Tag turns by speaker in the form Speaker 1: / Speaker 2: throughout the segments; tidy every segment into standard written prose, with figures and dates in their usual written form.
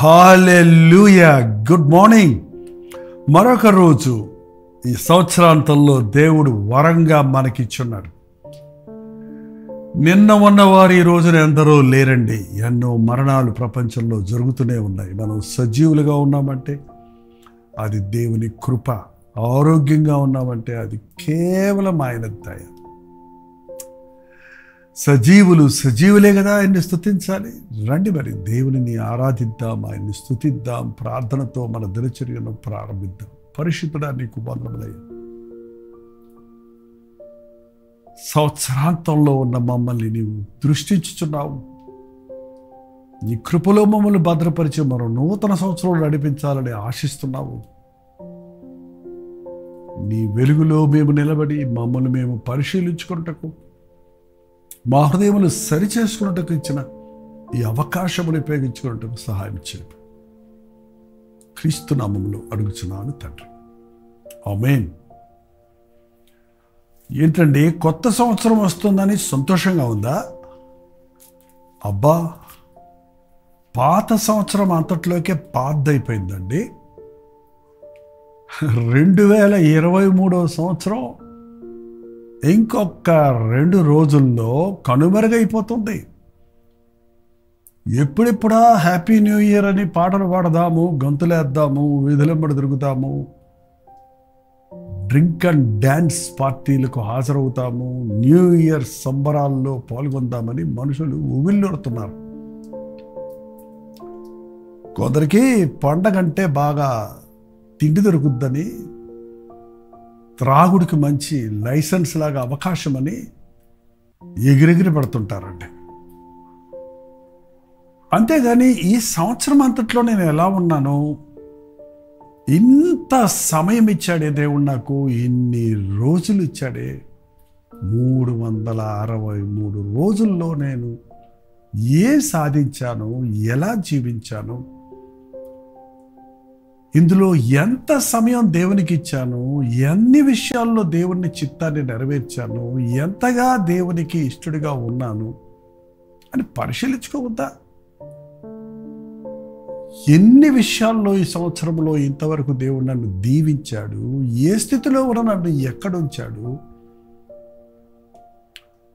Speaker 1: హల్లెలూయా. Good morning. మరొక రోజు ఈ సంవత్సరాంతంలో దేవుడు వరంగా మనకిచ్చున్నాడు. నిన్న ఉన్నవారు ఈ రోజున ఎందరో లేరండి. ఎన్నో మరణాలు ప్రపంచంలో జరుగుతూనే ఉన్నాయి. మనం సజీవులుగా ఉన్నామంటే అది దేవుని కృప. ఆరోగ్యంగా ఉన్నామంటే అది కేవలం ఆయన దయ. సజీవులే కదా ఆయన్ని స్తుతించాలి. రండి మరి దేవునిని ఆరాధిద్దాం, ఆయన్ని స్తుతిద్దాం, ప్రార్థనతో మన దినచర్యను ప్రారంభిద్దాం. పరిశుద్ధుడా నీకు వందనములయ్యా. సంవత్సరాంతంలో ఉన్న మమ్మల్ని నీవు దృష్టించుచున్నావు. నీ కృపలో మమ్మల్ని భద్రపరిచి మరో నూతన సంవత్సరంలో నడిపించాలని ఆశిస్తున్నావు. నీ వెలుగులో మేము నిలబడి మమ్మల్ని మేము పరిశీలించుకున్నటకు, మా హృదయములు సరిచేసుకున్నట్టుకు ఇచ్చిన ఈ అవకాశమును ఉపయోగించుకున్నట్టుకు సహాయం చేయండి. క్రీస్తు నామములో అడుగుచున్నాను తండ్రి, ఆమేన్. ఏంటండి, కొత్త సంవత్సరం వస్తుందని సంతోషంగా ఉందా? అబ్బా, పాత సంవత్సరం అంతట్లోకే పాతదైపోయిందండి. 2023వ సంవత్సరం ఇంకొక 2 రోజుల్లో కనుమరుగైపోతుంది. ఎప్పుడెప్పుడా హ్యాపీ న్యూ ఇయర్ అని పాటలు పాడదాము, గంతులేద్దాము, వీధులెంబడి తిరుగుతాము, డ్రింక్ అండ్ డ్యాన్స్ పార్టీలకు హాజరవుతాము, న్యూ ఇయర్ సంబరాల్లో పాల్గొందామని మనుషులు ఉవిల్లుడుతున్నారు. కొందరికి పండగంటే బాగా తిండి దొరుకుద్దని, త్రాగుడికి మంచి లైసెన్స్ లాగా అవకాశం అని ఎగిరెగిరి పడుతుంటారండి. అంతేగాని ఈ సంవత్సరం అంతట్లో నేను ఎలా ఉన్నాను, ఇంత సమయం ఇచ్చాడే దేవుడు నాకు, ఇన్ని రోజులు ఇచ్చాడే, 363 రోజుల్లో నేను ఏం సాధించాను, ఎలా జీవించాను, ఇందులో ఎంత సమయం దేవునికి ఇచ్చాను, ఎన్ని విషయాల్లో దేవుని చిత్తాన్ని నెరవేర్చాను, ఎంతగా దేవునికి ఇష్టడిగా ఉన్నాను అని పరిశీలించుకోవద్దా? ఎన్ని విషయాల్లో ఈ సంవత్సరంలో ఇంతవరకు దేవుడు నన్ను దీవించాడు, ఏ స్థితిలో ఉన్న నన్ను ఎక్కడుంచాడు,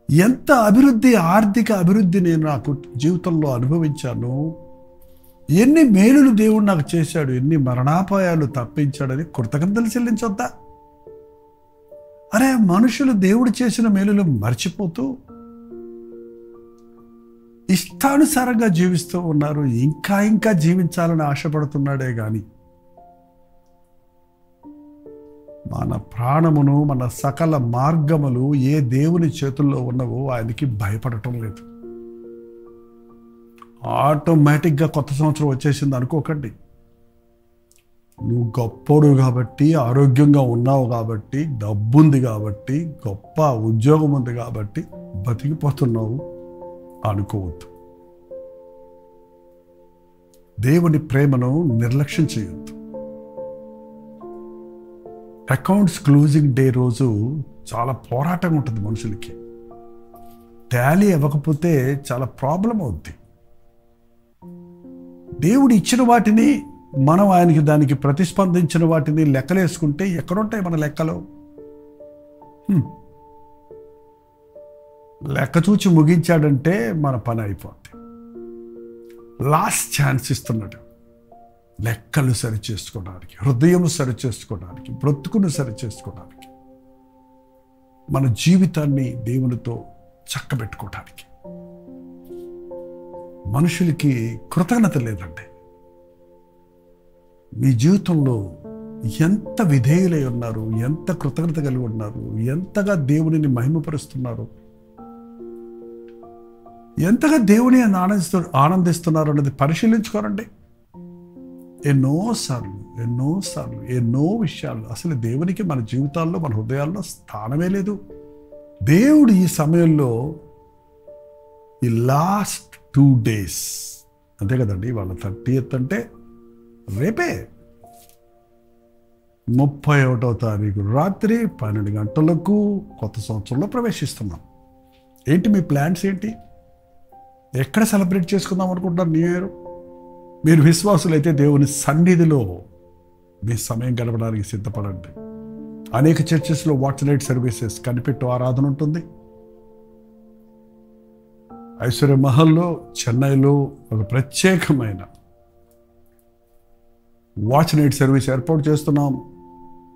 Speaker 1: ఎంత అభివృద్ధి, ఆర్థిక అభివృద్ధి నేను నాకు జీవితంలో అనుభవించాను, ఎన్ని మేలులు దేవుడు నాకు చేశాడు, ఎన్ని మరణాపాయాలు తప్పించాడని కృతజ్ఞతలు చెల్లించొద్దా? అరే, మనుషులు దేవుడు చేసిన మేలులు మర్చిపోతూ ఇష్టానుసారంగా జీవిస్తూ ఉన్నారు. ఇంకా జీవించాలని ఆశపడుతున్నాడే గాని మన ప్రాణమును, మన సకల మార్గములు ఏ దేవుని చేతుల్లో ఉన్నవో ఆయనకి భయపడటం లేదు. ఆటోమేటిక్గా కొత్త సంవత్సరం వచ్చేసింది అనుకోకండి. నువ్వు గొప్పోడు కాబట్టి, ఆరోగ్యంగా ఉన్నావు కాబట్టి, డబ్బుంది కాబట్టి, గొప్ప ఉద్యోగం ఉంది కాబట్టి బతికిపోతున్నావు అనుకోవద్దు. దేవుని ప్రేమను నిర్లక్ష్యం చేయొద్దు. అకౌంట్స్ క్లోజింగ్ డే రోజు చాలా పోరాటం ఉంటుంది మనుషులకి. టాలీ అవ్వకపోతే చాలా ప్రాబ్లం అవుద్ది. దేవుడు ఇచ్చిన వాటిని మనం ఆయనకి, దానికి ప్రతిస్పందించిన వాటిని లెక్కలేసుకుంటే ఎక్కడుంటాయి మన లెక్కలు? లెక్క చూచి ముగించాడంటే మన పని అయిపోద్ది. లాస్ట్ ఛాన్స్ ఇస్తున్నాడు లెక్కలు సరిచేసుకోవడానికి, హృదయం సరిచేసుకోవడానికి, బ్రతుకును సరిచేసుకోవడానికి, మన జీవితాన్ని దేవునితో చక్కబెట్టుకోవడానికి. మనుషులకి కృతజ్ఞత లేదండి. మీ జీవితంలో ఎంత విధేయులై ఉన్నారు, ఎంత కృతజ్ఞత కలిగి ఉన్నారు, ఎంతగా దేవునిని మహిమపరుస్తున్నారు, ఎంతగా దేవుని ఆనందిస్తున్నారు అన్నది పరిశీలించుకోరండి. ఎన్నోసార్లు ఎన్నో విషయాలు అసలు దేవునికి మన జీవితాల్లో, మన హృదయాల్లో స్థానమే లేదు. దేవుడు ఈ సమయంలో ఈ లాస్ట్ 2 days, అంతే కదండి, వాళ్ళ 30th అంటే రేపే 31వ తారీఖు రాత్రి 12 గంటలకు కొత్త సంవత్సరంలో ప్రవేశిస్తున్నాం. ఏంటి మీ ప్లాన్స్ ఏంటి? ఎక్కడ సెలబ్రేట్ చేసుకుందాం అనుకుంటున్నారు న్యూ ఇయర్? మీరు విశ్వాసులైతే దేవుని సన్నిధిలో మీ సమయం గడపడానికి సిద్ధపడండి. అనేక చర్చెస్లో వాచ్ నైట్ సర్వీసెస్, కనిపెట్టు ఆరాధన ఉంటుంది. ఐశ్వర్య మహల్లో చెన్నైలో ఒక ప్రత్యేకమైన వాచ్ నైట్ సర్వీస్ ఏర్పాటు చేస్తున్నాం.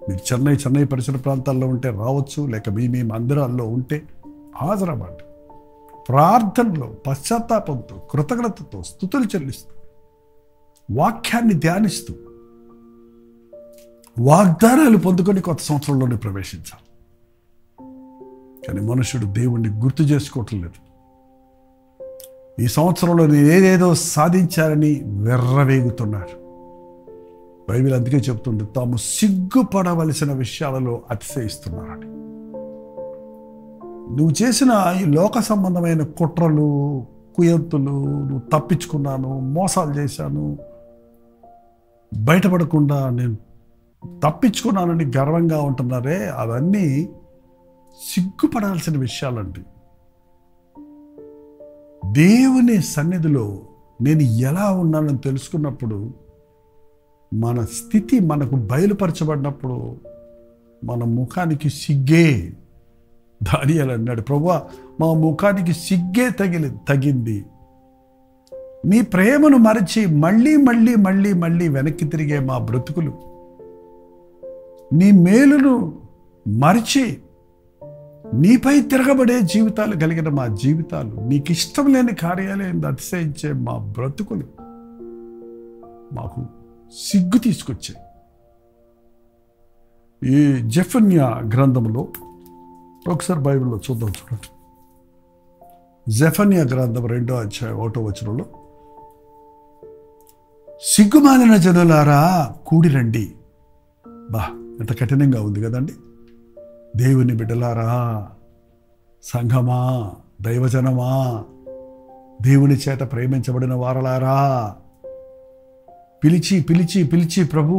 Speaker 1: మీరు చెన్నై పరిసర ప్రాంతాల్లో ఉంటే రావచ్చు, లేక మీ మందిరాల్లో ఉంటే హాజరవ్వండి. ప్రార్థనలో పశ్చాత్తాపంతో, కృతజ్ఞతతో స్తుతులు చెల్లిస్తూ, వాక్యాన్ని ధ్యానిస్తూ, వాగ్దానాలు పొందుకొని కొత్త సంవత్సరంలోనే ప్రవేశించాలి. కానీ మనుషుడు దేవుణ్ణి గుర్తు చేసుకోవటం లేదు. ఈ సంవత్సరంలో నేను ఏదేదో సాధించాలని వెర్రవేగుతున్నారు. బైబిల్ అందుకే చెప్తుంది, తాము సిగ్గుపడవలసిన విషయాలలో అతిశయిస్తున్నారని. నువ్వు చేసిన ఈ లోక సంబంధమైన కుట్రలు, కుయంతులు, నువ్వు తప్పించుకున్నాను, మోసాలు చేశాను, బయటపడకుండా నేను తప్పించుకున్నానని గర్వంగా ఉంటున్నారే, అవన్నీ సిగ్గుపడాల్సిన విషయాలండి. దేవుని సన్నిధిలో నేను ఎలా ఉన్నానని తెలుసుకున్నప్పుడు, మన స్థితి మనకు బయలుపరచబడినప్పుడు మన ముఖానికి సిగ్గే. దానియేలు అన్నాడు, ప్రభువా మా ముఖానికి సిగ్గే తగింది. నీ ప్రేమను మరచి మళ్ళీ మళ్ళీ మళ్ళీ మళ్ళీ వెనక్కి తిరిగే మా బ్రతుకులు, నీ మేలును మరిచి నీపై తిరగబడే జీవితాలు కలిగిన మా జీవితాలు, నీకు ఇష్టం లేని కార్యాలయం అతిశయించే మా బ్రతుకులు మాకు సిగ్గు తీసుకొచ్చాయి. ఈ జెఫన్యా గ్రంథంలో ఒకసారి బైబిల్లో చూద్దాం, చూడండి. జెఫన్యా గ్రంథం 2వ అధ్యాయం 1వ వచనంలో, సిగ్గుమాలిన జనులారా కూడి రండి. బా, ఎంత కఠినంగా ఉంది కదండి. దేవుని బిడ్డలారా, సంఘమా, దైవజనమా, దేవుని చేత ప్రేమించబడిన వారలారా, పిలిచి పిలిచి పిలిచి ప్రభు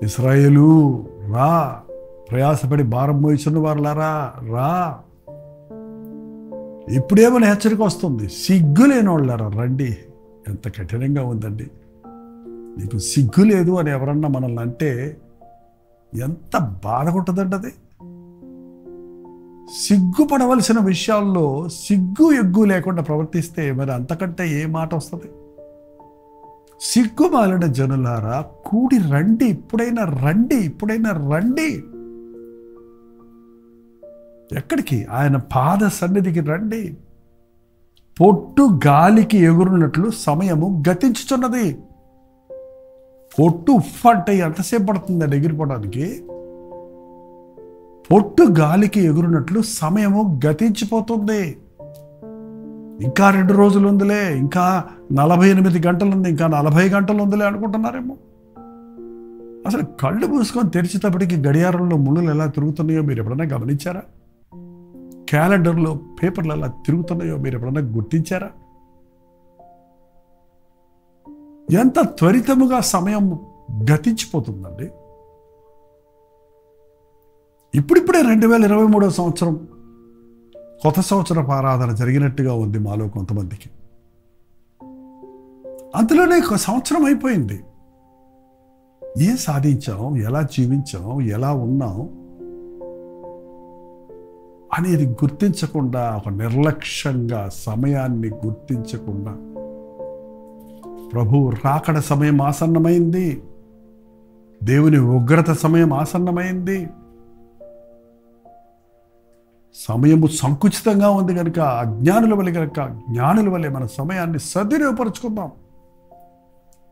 Speaker 1: ఇశ్రాయేలు రా, ప్రయాసపడి భారం మోయిచున్న వారలారా రా. ఇప్పుడేమైనా హెచ్చరిక వస్తుంది, సిగ్గు లేని వాళ్ళారా రండి. ఎంత కఠినంగా ఉందండి. నీకు సిగ్గు లేదు అని ఎవరన్నా మనల్ని అంటే ఎంత బాధ కొట్టదండి. అది సిగ్గుపడవలసిన విషయాల్లో సిగ్గు ఎగ్గు లేకుండా ప్రవర్తిస్తే మరి అంతకంటే ఏ మాట వస్తుంది? సిగ్గుమాలిన జనులారా కూడి రండి, ఇప్పుడైనా రండి, ఇప్పుడైనా రండి. ఎక్కడికి? ఆయన పాద సన్నిధికి రండి. పొట్టు గాలికి ఎగురున్నట్లు సమయము గతించుచున్నది. పొట్టు అంటే ఎంతసేపు పడుతుందండి ఎగిరిపోవడానికి? పొట్టు గాలికి ఎగురున్నట్లు సమయము గతించిపోతుంది. ఇంకా 2 రోజులు ఉందిలే, ఇంకా 48 గంటలు ఉంది, ఇంకా 40 గంటలు ఉందిలే అనుకుంటున్నారేమో. అసలు కళ్ళు మూసుకొని తెరిచేటప్పటికి గడియారంలో ముళ్ళు ఎలా తిరుగుతున్నాయో మీరు ఎప్పుడన్నా గమనించారా? క్యాలెండర్లో పేపర్లు ఎలా తిరుగుతున్నాయో మీరు ఎప్పుడన్నా గుర్తించారా? ఎంత త్వరితముగా సమయం గతించిపోతుందండి. ఇప్పుడిప్పుడే 2023వ సంవత్సరం కొత్త సంవత్సరపు ఆరాధన జరిగినట్టుగా ఉంది మాలో కొంతమందికి. అందులోనే ఒక సంవత్సరం అయిపోయింది. ఏం సాధించాం, ఎలా జీవించాం, ఎలా ఉన్నాం అనేది గుర్తించకుండా, ఒక నిర్లక్ష్యంగా సమయాన్ని గుర్తించకుండా, ప్రభు రాకడ సమయం ఆసన్నమైంది, దేవుని ఉగ్రత సమయం ఆసన్నమైంది, సమయము సంకుచితంగా ఉంది కనుక, అజ్ఞానుల వలె కనుక జ్ఞానుల వలె మన సమయాన్ని సద్వినియోగపరుచుకుందాం.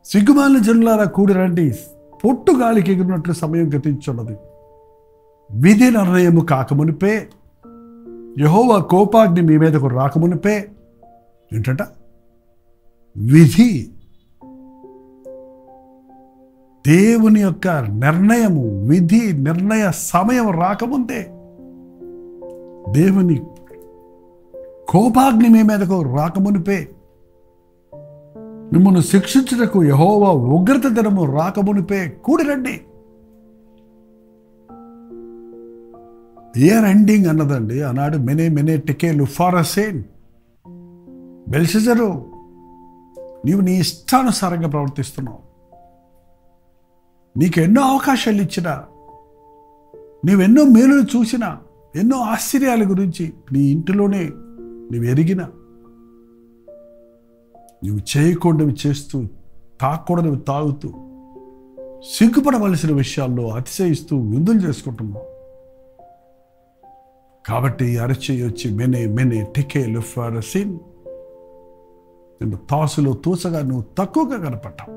Speaker 1: సిగ్గుమాలిన జనులారా కూడి రండి, పొట్టు గాలికి ఎగిరినట్లు సమయం గతించున్నది. విధి నిర్ణయము కాకమునిపే, యెహోవా కోపాగ్ని మీ మీదకు రాకమునిపే. ఏంటంట? విధి, దేవుని యొక్క నిర్ణయము, విధి నిర్ణయ సమయం రాకముందే, దేవుని కోపాగ్ని మీ మీదకు రాకమునిపే, మిమ్మల్ని శిక్షించుటకు యెహోవా ఉగ్రత దినము రాకమునిపే కూడి రండి. ఇయర్ ఎండింగ్ అన్నదండి ఆనాడు. మెనే టెకేలు ఫారసేన్, బెల్షజరు నీవు నీ ఇష్టానుసారంగా ప్రవర్తిస్తున్నావు. నీకు ఎన్నో అవకాశాలు ఇచ్చినా, నీవెన్నో మేలులు చూసినా, ఎన్నో ఆశ్చర్యాల గురించి నీ ఇంటిలోనే నీవు ఎరిగినా, నువ్వు చేయకూడనివి చేస్తూ, తాగకూడనివి తాగుతూ, సిగ్గుపడవలసిన విషయాల్లో అతిశయిస్తూ విందులు చేసుకుంటున్నావు. కాబట్టి అరచేయి వచ్చి మెనే టికేలు ఫర్ సిన్, నిన్ను తాసులో తూసగా నువ్వు తక్కువగా కనపడ్డావు.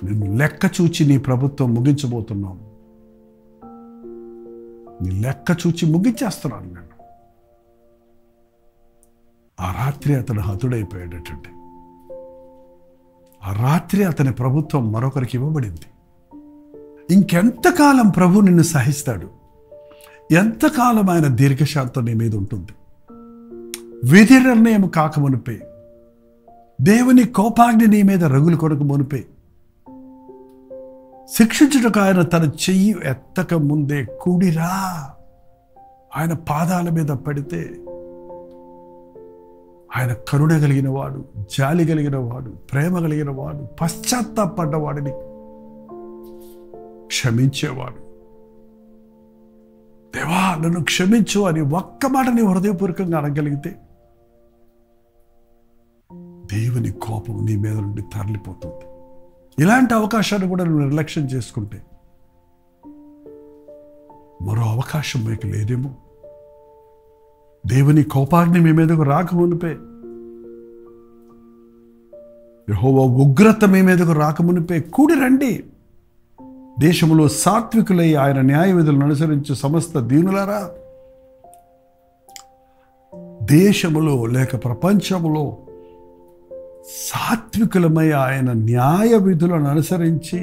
Speaker 1: నిన్ను లెక్క చూచి నీ ప్రభుత్వం ముగించబోతున్నావు. నీ లెక్క చూచి ముగించేస్తున్నాను నేను. ఆ రాత్రి అతను హతుడైపోయాడటండి. ఆ రాత్రి అతని ప్రభుత్వం మరొకరికి ఇవ్వబడింది. ఇంకెంతకాలం ప్రభు నిన్ను సహిస్తాడు? ఎంతకాలం ఆయన దీర్ఘశాంతం నీ మీద ఉంటుంది? విధి నిర్ణయం కాకమునిపే, దేవుని కోపాగ్ని నీ మీద రగులు కొరకు మునిపే, శిక్షించుటకు ఆయన తన చెయ్యి ఎత్తక ముందే కూడిరా ఆయన పాదాల మీద పడితే, ఆయన కరుణ కలిగిన వాడు, జాలి కలిగిన వాడు, ప్రేమ కలిగిన వాడు, పశ్చాత్తాపడ్డవాడిని క్షమించేవాడు. దేవా నన్ను క్షమించు అని ఒక్క మాట నీ హృదయపూర్వకంగా అనగలిగితే దేవుని కోపం నీ మీద నుండి తరలిపోతుంది. ఇలాంటి అవకాశాన్ని కూడా నువ్వు నిర్లక్ష్యం చేసుకుంటే మరో అవకాశం మీకు లేదేమో. దేవుని కోపాగ్ని మీ మీదకు రాకమునిపే, యెహోవా ఉగ్రత మీ మీదకు రాకమునిపే కూడి రండి. దేశంలో సాత్వికులై ఆయన న్యాయ విధులను అనుసరించు సమస్త దీనులారా, దేశములో లేక ప్రపంచములో సాత్వికులమై ఆయన న్యాయ విధులను అనుసరించి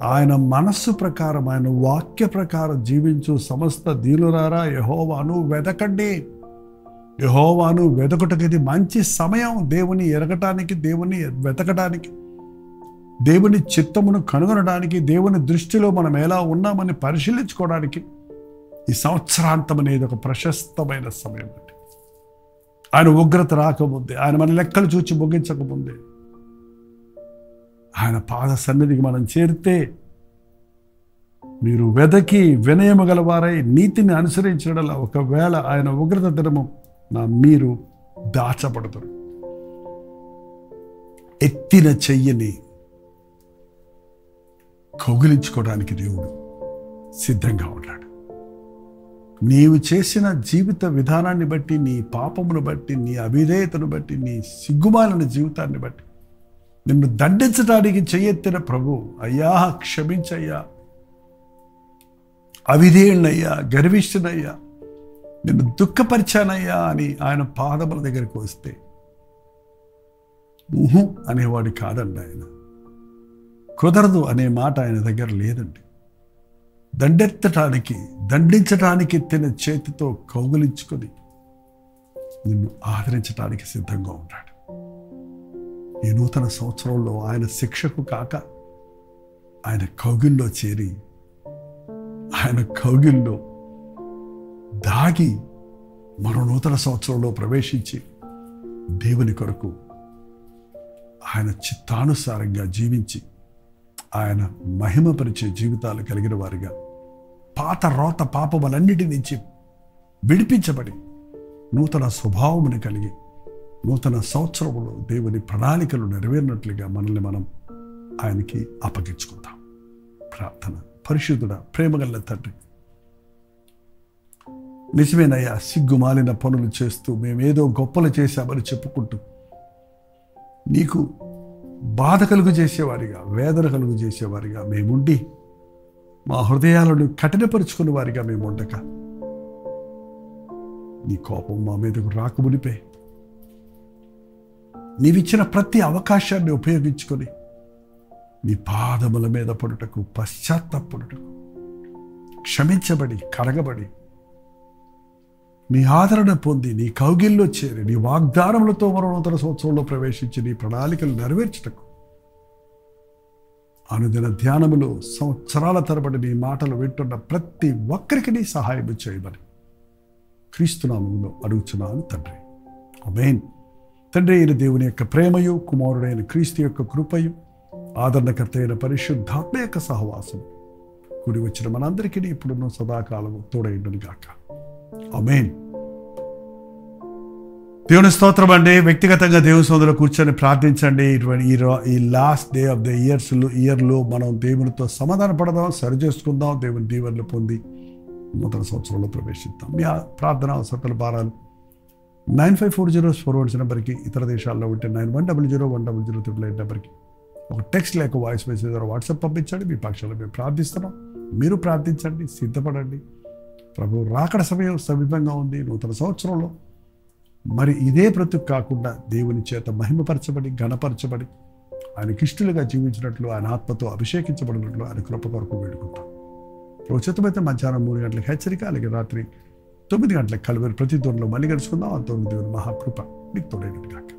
Speaker 1: ఆయన మనస్సు ప్రకారం, ఆయన వాక్య ప్రకారం జీవించు సమస్త దీనులారా, యెహోవాను వెదకండి. యెహోవాను వెదకుటకి మంచి సమయం. దేవుని ఎరగటానికి, దేవుని వెతకడానికి, దేవుని చిత్తమును కనుగొనడానికి, దేవుని దృష్టిలో మనం ఎలా ఉన్నామని పరిశీలించుకోవడానికి ఈ సంవత్సరాంతం అనేది ఒక ప్రశస్తమైన సమయం అండి. ఆయన ఉగ్రత రాకముందే, ఆయన మన లెక్కలు చూచి ముగించకముందే ఆయన పాద సన్నిధికి మనం చేరితే, మీరు వెదకి వినయము గలవారై నీతిని అనుసరించడం, ఒకవేళ ఆయన ఉగ్రత దినము మీరు దాచబడతారు. ఎత్తిన చెయ్యని కౌగిలించుకోవడానికి దేవుడు సిద్ధంగా ఉన్నాడు. నీవు చేసిన జీవిత విధానాన్ని బట్టి, నీ పాపమును బట్టి, నీ అవిధేయతను బట్టి, నీ సిగ్గుమాలిన జీవితాన్ని బట్టి నిన్ను దండించడానికి చెయ్యెత్తిన ప్రభు, అయ్యా క్షమించయ్యా, అవిధేయుణ్ణయ్యా, గర్విష్ఠునయ్యా, నిన్ను దుఃఖపరిచానయ్యా అని ఆయన పాదముల దగ్గరికి వస్తే ఊహు అనేవాడు కాదండి. ఆయన కుదరదు అనే మాట ఆయన దగ్గర లేదండి. దండించటానికి ఎత్తిన చేతితో కౌగిలించుకొని నిన్ను ఆదరించడానికి సిద్ధంగా ఉన్నాడు. ఈ నూతన సంవత్సరంలో ఆయన శిక్షకు కాక ఆయన కౌగిల్లో చేరి, ఆయన కౌగిల్లో దాగి మరో నూతన సంవత్సరంలో ప్రవేశించి దేవుని కొరకు ఆయన చిత్తానుసారంగా జీవించి ఆయన మహిమపరిచే జీవితాలు కలిగిన వారిగా, పాత రోత పాపములన్నిటి నుంచి విడిపించబడి నూతన స్వభావముని కలిగి నూతన సంవత్సరంలో దేవుని ప్రణాళికలు నెరవేరినట్లుగా మనల్ని మనం ఆయనకి అప్పగించుకుందాం. ప్రార్థన. పరిశుద్ధుడా, ప్రేమగల తండ్రి, నిజమేనయ్యా, సిగ్గుమాలిన పనులు చేస్తూ మేమేదో గొప్పలు చేశామని చెప్పుకుంటూ నీకు బాధ కలుగు చేసేవారిగా, వేదన కలుగు చేసేవారిగా మేముండి మా హృదయాలను కఠినపరుచుకునే వారిగా మేము ఉండక, నీ కోపం మా మీదకు రాకమునిపే నీవిచ్చిన ప్రతి అవకాశాన్ని ఉపయోగించుకొని నీ పాదముల మీద పడుటకు, పశ్చాత్తాపడుటకు, క్షమించబడి కరగబడి నీ ఆదరణ పొంది నీ కౌగిల్లో చేరి నీ వాగ్దానములతో మరో నూతన సంవత్సరంలో ప్రవేశించి నీ ప్రణాళికలు నెరవేర్చుటకు, అనుదిన ధ్యానములో సంవత్సరాల తరబడి నీ మాటలు వింటున్న ప్రతి ఒక్కరికి నీ సహాయం చేయమని క్రీస్తునామములో అడుగుచున్నాను తండ్రి. ఆమేన్. తండ్రి అయిన దేవుని యొక్క ప్రేమయు, కుమారుడైన క్రీస్తు యొక్క కృపయు, ఆదరణకర్త అయిన పరిశుద్ధాత్మ యొక్క సహవాసం కూడి వచ్చిన మనందరికీ ఇప్పుడున్న సదాకాలము తోడైండును గాక. ఆమేన్. దేవుని స్తోత్రం అండి. వ్యక్తిగతంగా దేవుని సోదరులు కూర్చొని ప్రార్థించండి. ఈ లాస్ట్ డే ఆఫ్ ద ఇయర్లో మనం దేవునితో సమాధాన పడదాం, సరి చేసుకుందాం, దేవుని దీవెనలు పొంది నూతన సంవత్సరంలో ప్రవేశిద్దాం. మీ ప్రార్థన అవసరతల భారాలు 954041 నెంబర్కి, ఇతర దేశాల్లో ఉంటే 91001008 నెంబర్కి ఒక టెక్స్ట్ లేక వాయిస్ మెసేజ్ ద్వారా వాట్సాప్ పంపించండి. మీ పక్షాలు మేము ప్రార్థిస్తున్నాం. మీరు ప్రార్థించండి, సిద్ధపడండి. ప్రభు రాకడ సమయం సమీపంగా ఉంది. నూతన సంవత్సరంలో మరి ఇదే బ్రతుకు కాకుండా దేవుని చేత మహిమపరచబడి, ఘనపరచబడి, ఆయనకి ఇష్టలుగా జీవించినట్లు, ఆయన ఆత్మతో అభిషేకించబడినట్లు ఆయన కృప కొరకు వేడుకుంటాం. ప్రోచితమైతే మధ్యాహ్నం 3 గంటలకు హెచ్చరిక, అలాగే రాత్రి 9 గంటలకు కలువరి ప్రతి దూరంలో మళ్ళీ కలుసుకుందాం. అంత దేవుని మహాకృప మీకు తోడైనట్టు కాక.